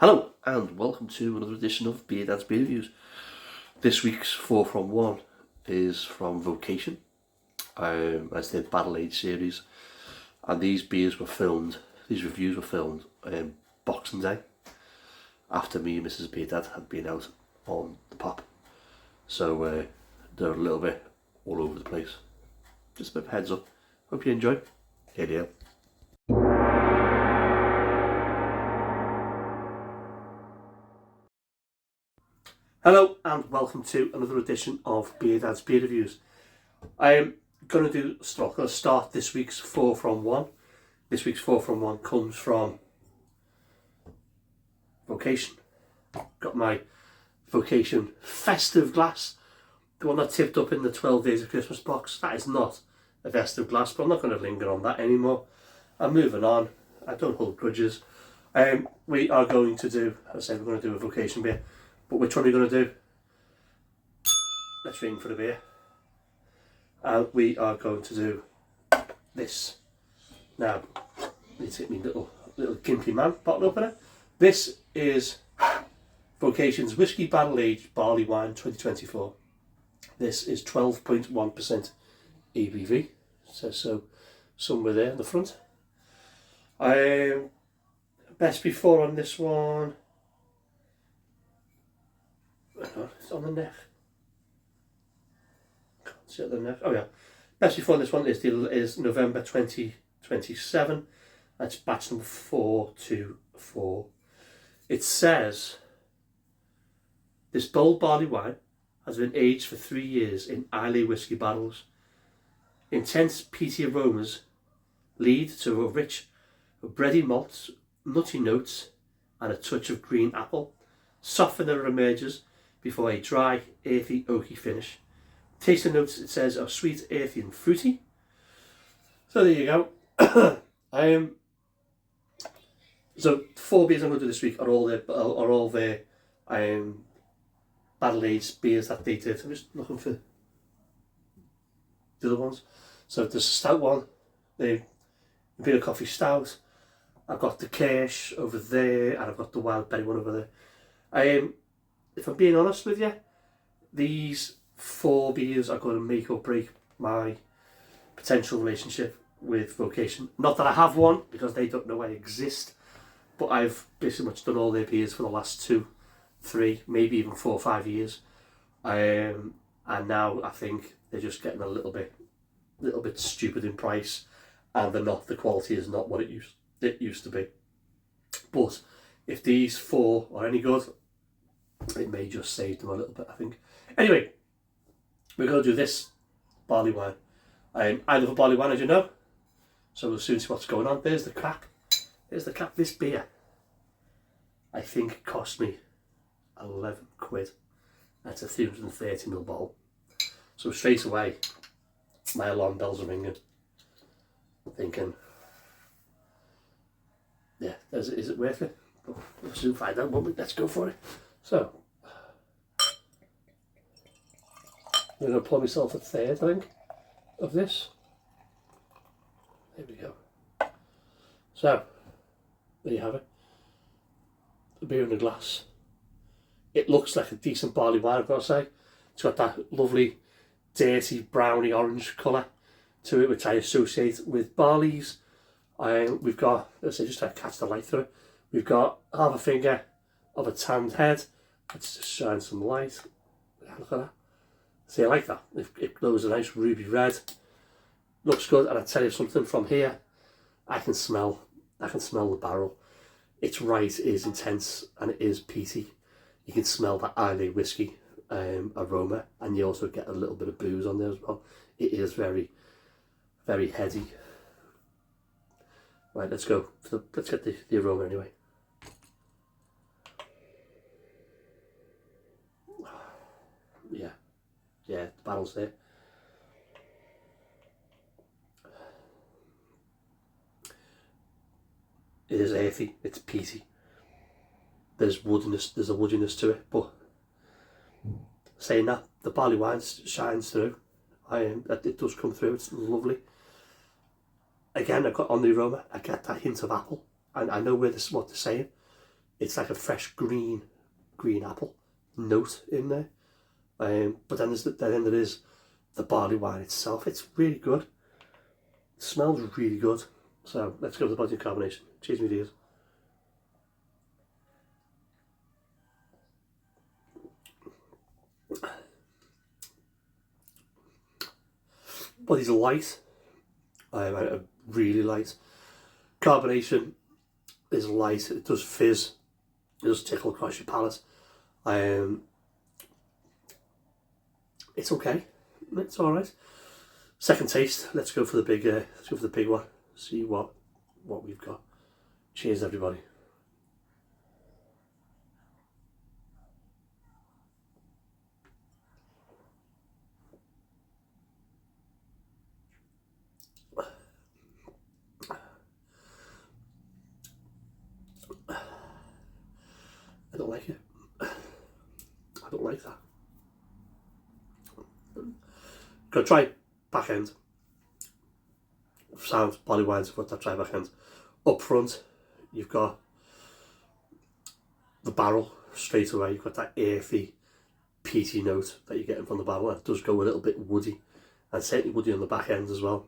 Hello and welcome to another edition of Beer Dad's Beer Reviews. This week's 4 from 1 is from Vocation. That's their Barrel Age series, and these reviews were filmed Boxing Day after me and Mrs. Beer Dad had been out on the pop. So they're a little bit all over the place. Just a bit of a heads up. Hope you enjoy. Here they are. Hello and welcome to another edition of Beer Dad's Beer Reviews. I am going to start this week's 4 from 1. This week's 4 from 1 comes from Vocation. Got my Vocation festive glass, the one that tipped up in the 12 Days of Christmas box. That is not a festive glass, but I'm not going to linger on that anymore. I'm moving on. I don't hold grudges. We are going to do, as I said, we're going to do a Vocation beer. But which one are we going to do? Let's ring for the beer. And we are going to do this. Now, let's hit me little gimpy man bottle opener. This is Vocation's Whisky Barrel Aged Barley Wine 2024. This is 12.1% ABV. It says so somewhere there in the front. Best before on this one. It's on the neck. Can't see it on the neck. Oh yeah. Best before this one is November 2027. That's batch number 424. It says this bold barley wine has been aged for 3 years in Islay whiskey barrels. Intense peaty aromas lead to a rich bready malts, nutty notes, and a touch of green apple. Softener emerges before a dry, earthy, oaky finish. Tasting notes, it says, are sweet, earthy and fruity. So there you go. So 4 beers I'm going to do this week are all their barrel aged beers that they did. I'm just looking for the other ones. So there's a stout one, the Imperial Coffee Stout. I've got the Kirsch over there, and I've got the Wild Berry one over there. If I'm being honest with you, these 4 beers are going to make or break my potential relationship with Vocation. Not that I have one, because they don't know I exist, but I've basically much done all their beers for the last 2, 3, maybe even 4 or 5 years. And now I think they're just getting a little bit stupid in price, and the quality is not what it used to be. But if these 4 are any good, it may just save them a little bit, I think. Anyway, we're going to do this barley wine. I love a barley wine, as you know, so we'll soon see what's going on. There's the cap. There's the cap. This beer, I think, cost me 11 quid. That's a 330ml bottle. So straight away, my alarm bells are ringing. Thinking, yeah, is it worth it? We'll soon find out, won't we? Let's go for it. So, I'm going to pour myself a third, I think, of this. There we go. So, there you have it. The beer in a glass. It looks like a decent barley wine, I've got to say. It's got that lovely, dirty, browny orange colour to it, which I associate with barleys. We've got, let's say, just to catch the light through it, we've got half a finger of a tanned head. Let's just shine some light. Look at that. See, I like that. It glows a nice ruby red. Looks good, and I tell you something, from here, I can smell the barrel. Its rite is intense and it is peaty. You can smell that Islay whiskey aroma, and you also get a little bit of booze on there as well. It is very, very heady. Right, let's go. Let's get the aroma anyway. Yeah, the barrel's there. It is earthy, it's peaty. There's a woodiness to it, but saying that, the barley wine shines through. It does come through, it's lovely. Again, I got on the aroma, I get that hint of apple, and I know what they're saying. it's like a fresh green apple note in there. But then there is the barley wine itself. It's really good. It smells really good. So let's go to the body carbonation. Cheers, me dears. Body's light. Really light. Carbonation is light. It does fizz. It does tickle across your palate. It's okay. It's all right. Second taste. Let's go for the big. Let's go for the big one. See what we've got. Cheers, everybody. I don't like it. I don't like that. Gonna try back end. Sound barley wines, but I'll try back end. Up front, you've got the barrel straight away. You've got that earthy, peaty note that you're getting from the barrel. That does go a little bit woody, and certainly woody on the back end as well.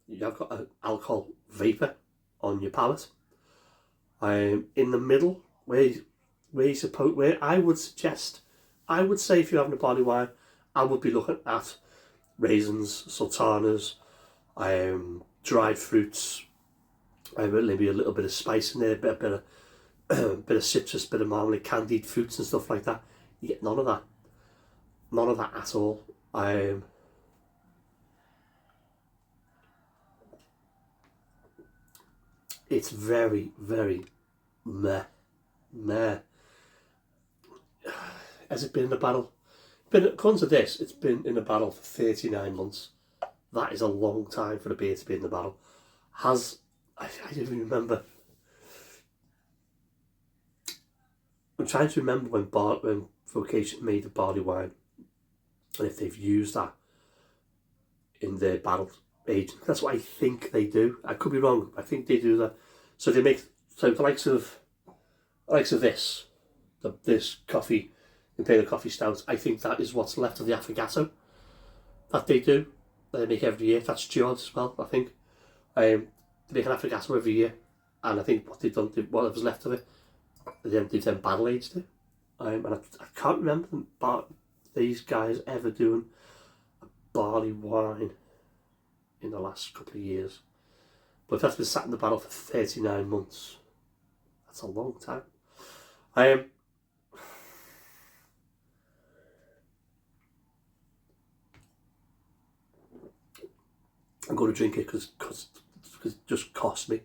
You've got an alcohol vapour on your palate. In the middle, where I would say if you're having a barley wine, I would be looking at raisins, sultanas, dried fruits, maybe a little bit of spice in there, bit of citrus, bit of marmalade, candied fruits and stuff like that. You get none of that at all. It's very, very meh. Has it been in a barrel? According to this, it's been in a barrel for 39 months. That is a long time for a beer to be in the barrel. I don't even remember. I'm trying to remember when Vocation made the barley wine, and if they've used that in their barrel aging. That's what I think they do. I could be wrong. I think they do that. So they make the likes of this coffee, Imperial Coffee Stout. I think that is what's left of the affogato that they do. They make every year. That's George as well, I think. They make an affogato every year, and I think what they've done, whatever's left of it, they've then barrel aged it. And I can't remember these guys ever doing a barley wine in the last couple of years. But if that's been sat in the barrel for 39 months, that's a long time. I'm going to drink it because it just cost me.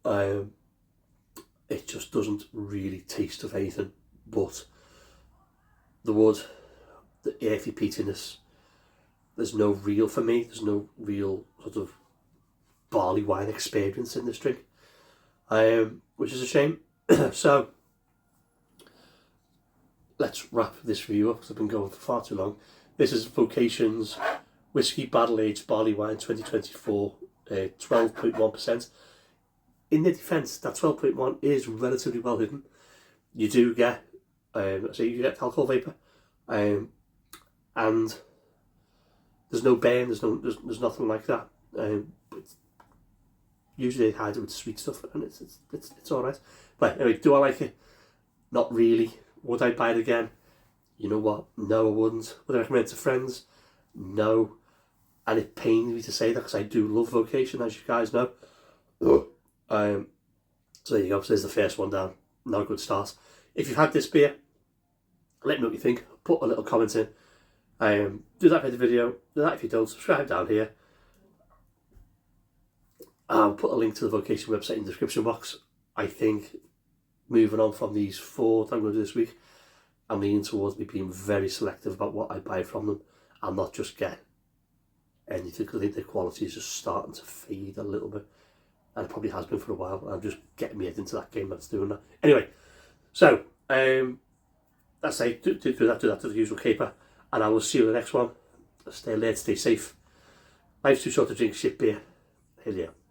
It just doesn't really taste of anything but the wood, the earthy peatiness. There's no real sort of barley wine experience in this drink, which is a shame. So let's wrap this review up because I've been going for far too long. This is Vocation's Whisky Barrel Aged Barley Wine 2024, 12.1%. In their defence, that 12.1 is relatively well hidden. You do get, you get alcohol vapour, and there's no burn. There's nothing like that. But usually they hide it with sweet stuff, and it's all right. But anyway, do I like it? Not really. Would I buy it again? You know what? No, I wouldn't. Would I recommend it to friends? No. And it pains me to say that because I do love Vocation, as you guys know. So there you go. So there's the first one down. Not a good start. If you've had this beer, let me know what you think. Put a little comment in. Do that for the video. Do that if you don't. Subscribe down here. I'll put a link to the Vocation website in the description box. I think moving on from these 4 that I'm going to do this week, I'm leaning towards me being very selective about what I buy from them and not just get anything, because I think their quality is just starting to fade a little bit, and it probably has been for a while. I'm just getting my head into that game that's doing that. Anyway, so let's say do that to the usual caper, and I will see you in the next one. Stay alert, stay safe. Life's too short to drink shit beer. Here you.